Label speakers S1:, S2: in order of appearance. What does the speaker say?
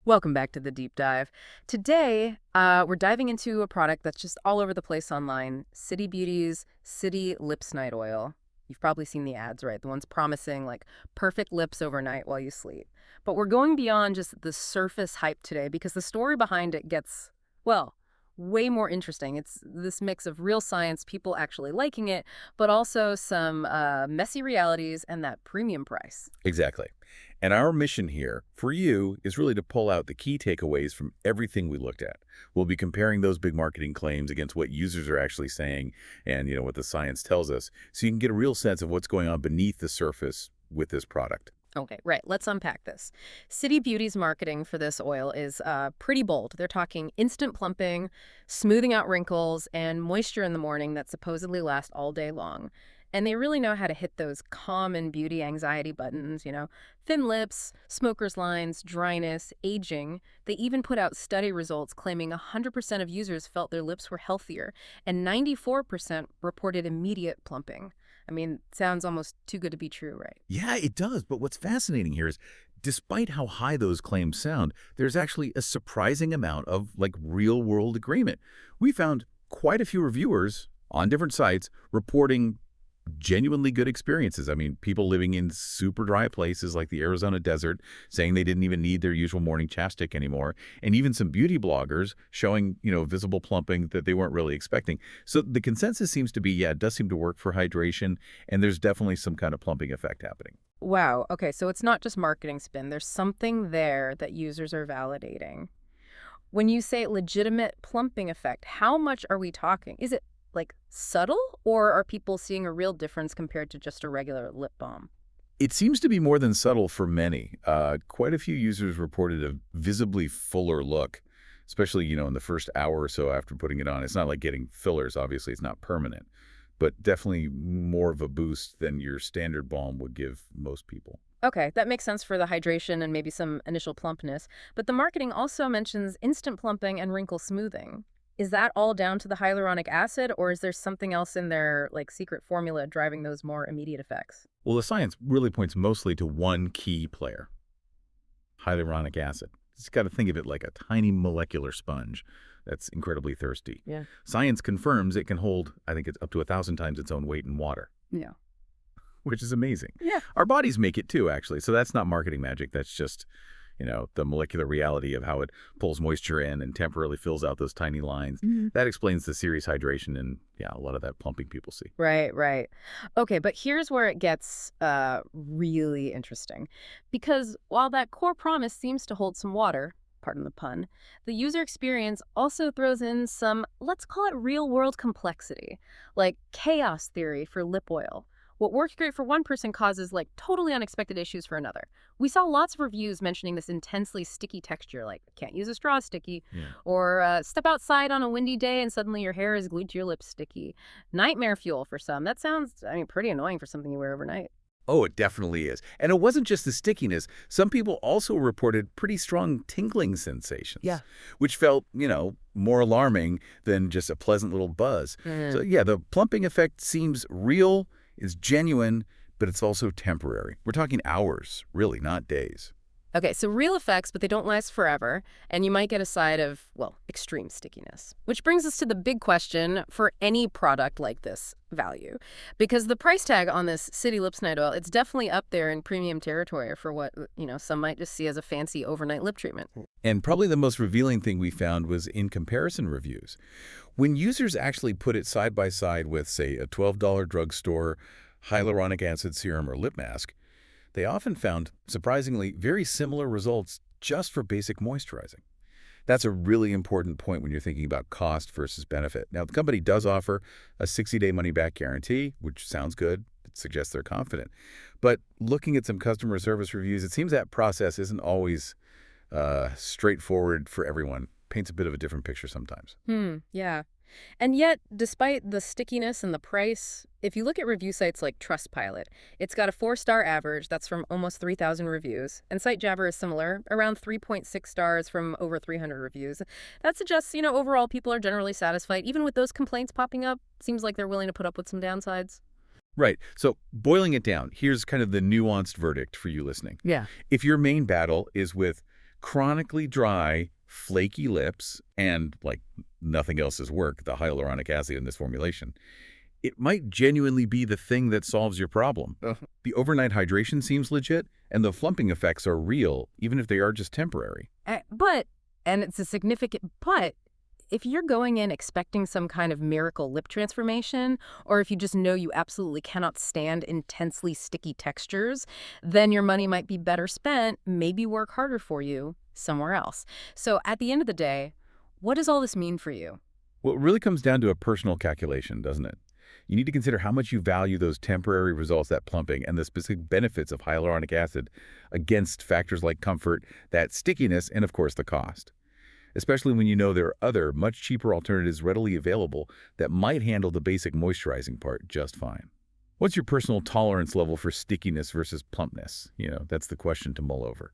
S1: Welcome back to the deep dive. Today, we're diving into a product that's just all over the place online, City Beauty's City Lips Night Oil. You've probably seen the ads, right? The ones promising like perfect lips overnight while you sleep. But we're going beyond just the surface hype today because the story behind it gets, well, way more interesting. It's this mix of real science, people actually liking it, but also some messy realities and that premium price.
S2: Exactly. And our mission here, for you, is really to pull out the key takeaways from everything we looked at. We'll be comparing those big marketing claims against what users are actually saying and, what the science tells us, so you can get a real sense of what's going on beneath the surface with this product.
S1: Okay, right. Let's unpack this. City Beauty's marketing for this oil is pretty bold. They're talking instant plumping, smoothing out wrinkles, and moisture in the morning that supposedly last all day long. And they really know how to hit those common beauty anxiety buttons, thin lips, smoker's lines, dryness, aging. They even put out study results claiming 100% of users felt their lips were healthier, and 94% reported immediate plumping. I mean, sounds almost too good to be true, right?
S2: Yeah, it does. But what's fascinating here is, despite how high those claims sound, there's actually a surprising amount of, real-world agreement. We found quite a few reviewers on different sites reporting genuinely good experiences. I mean, people living in super dry places like the Arizona desert saying they didn't even need their usual morning chapstick anymore, and even some beauty bloggers showing, visible plumping that they weren't really expecting. So the consensus seems to be, yeah, it does seem to work for hydration, and there's definitely some kind of plumping effect happening.
S1: Wow. Okay, so it's not just marketing spin. There's something there that users are validating. When you say legitimate plumping effect, how much are we talking? Is it subtle, or are people seeing a real difference compared to just a regular lip balm?
S2: It seems to be more than subtle for many. Quite a few users reported a visibly fuller look, especially, in the first hour or so after putting it on. It's not like getting fillers, obviously, it's not permanent, but definitely more of a boost than your standard balm would give most people.
S1: Okay, that makes sense for the hydration and maybe some initial plumpness. But the marketing also mentions instant plumping and wrinkle smoothing. Is that all down to the hyaluronic acid, or is there something else in their secret formula driving those more immediate effects?
S2: Well, the science really points mostly to one key player, hyaluronic acid. Just got to think of it like a tiny molecular sponge that's incredibly thirsty.
S1: Yeah.
S2: Science confirms it can hold, I think it's up to 1,000 times its own weight in water,
S1: Yeah.
S2: which is amazing.
S1: Yeah.
S2: Our bodies make it too, actually. So that's not marketing magic. That's just, the molecular reality of how it pulls moisture in and temporarily fills out those tiny lines. That explains the serious hydration and, yeah, a lot of that plumping people see.
S1: Right, right. Okay, but here's where it gets really interesting. Because while that core promise seems to hold some water, pardon the pun, the user experience also throws in some, let's call it real-world complexity, like chaos theory for lip oil. What works great for one person causes totally unexpected issues for another. We saw lots of reviews mentioning this intensely sticky texture, like can't use a straw sticky,
S2: Yeah.
S1: or step outside on a windy day and suddenly your hair is glued to your lips sticky. Nightmare fuel for some. That sounds, pretty annoying for something you wear overnight.
S2: Oh, it definitely is. And it wasn't just the stickiness. Some people also reported pretty strong tingling sensations.
S1: Yeah.
S2: Which felt, more alarming than just a pleasant little buzz. So, yeah, the plumping effect seems real, is genuine, but it's also temporary. We're talking hours, really, not days.
S1: Okay, so real effects, but they don't last forever, and you might get a side of, extreme stickiness. Which brings us to the big question for any product like this, value. Because the price tag on this City Lips Night Oil, it's definitely up there in premium territory for what, some might just see as a fancy overnight lip treatment.
S2: And probably the most revealing thing we found was in comparison reviews. When users actually put it side by side with, say, a $12 drugstore hyaluronic acid serum or lip mask, they often found, surprisingly, very similar results just for basic moisturizing. That's a really important point when you're thinking about cost versus benefit. Now, the company does offer a 60-day money-back guarantee, which sounds good. It suggests they're confident. But looking at some customer service reviews, it seems that process isn't always straightforward for everyone. Paints a bit of a different picture sometimes.
S1: Yeah. And yet, despite the stickiness and the price, if you look at review sites like Trustpilot, it's got a 4-star average that's from almost 3,000 reviews. And SiteJabber is similar, around 3.6 stars from over 300 reviews. That suggests, overall people are generally satisfied. Even with those complaints popping up, seems like they're willing to put up with some downsides.
S2: Right. So boiling it down, here's kind of the nuanced verdict for you listening.
S1: Yeah.
S2: If your main battle is with Chronically dry, flaky lips, and, like, nothing else has worked, the hyaluronic acid in this formulation, it might genuinely be the thing that solves your problem. The overnight hydration seems legit, and the flumping effects are real, even if they are just temporary.
S1: And it's a significant but, if you're going in expecting some kind of miracle lip transformation, or if you just know you absolutely cannot stand intensely sticky textures, then your money might be better spent, maybe work harder for you somewhere else. So at the end of the day, what does all this mean for you?
S2: Well, it really comes down to a personal calculation, doesn't it? You need to consider how much you value those temporary results, that plumping, and the specific benefits of hyaluronic acid against factors like comfort, that stickiness, and of course the cost. Especially when you know there are other, much cheaper alternatives readily available that might handle the basic moisturizing part just fine. What's your personal tolerance level for stickiness versus plumpness? That's the question to mull over.